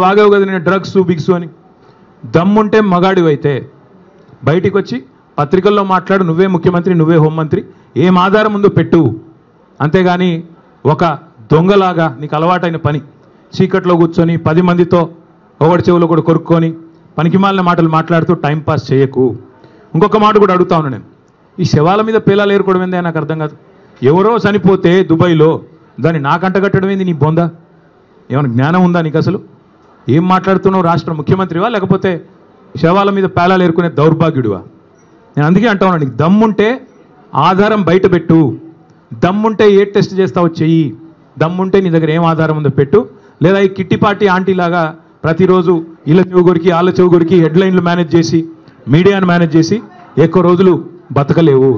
వాగావు కదా నేను drugs Biggs అని. దమ్ముంటే మగాడివైతే బయటికి వచ్చి పత్రికల్లో మాట్లాడు, నువ్వే ముఖ్యమంత్రి, నువ్వే హోంమంత్రి, ఏం ఆధారం ఉందో పెట్టు. అంతేగాని ఒక దొంగలాగా నీకు అలవాటైన పని చీకట్లో కూర్చొని 10 మందితో ఒకటి చెవులో కూడా కొరుక్కొని పనికిమాలిన మాటలు మాట్లాడుతూ టైంపాస్ చేయకు. ఇంకొక మాట కూడా అడుగుతా ఉన్నా నేను, ఈ శవాల మీద పేలాలు ఏరుకోవడం ఏందే నాకు అర్థం కాదు. ఎవరో చనిపోతే దుబాయ్లో దాన్ని నాకంట కట్టడం ఏంది? నీ బొందా ఏమైనా జ్ఞానం ఉందా నీకు? అసలు ఏం మాట్లాడుతున్నావు? రాష్ట్ర ముఖ్యమంత్రివా లేకపోతే శవాల మీద పేలాలు ఏరుకునే దౌర్భాగ్యుడివా? నేను అందుకే అంటా ఉన్నా, నీకు దమ్ముంటే ఆధారం బయట పెట్టు. దమ్ముంటే ఏ టెస్ట్ చేస్తావో చెయ్యి. దమ్ముంటే నీ దగ్గర ఏం ఆధారం ఉందో పెట్టు. లేదా ఈ కిట్టిపాటి ఆంటీలాగా ప్రతిరోజు ఇళ్ళ చెవుగొరికి ఆళ్ళ చెవుగొరికి హెడ్లైన్లు మేనేజ్ చేసి మీడియాను మేనేజ్ చేసి ఎక్కువ రోజులు బతకలేవు.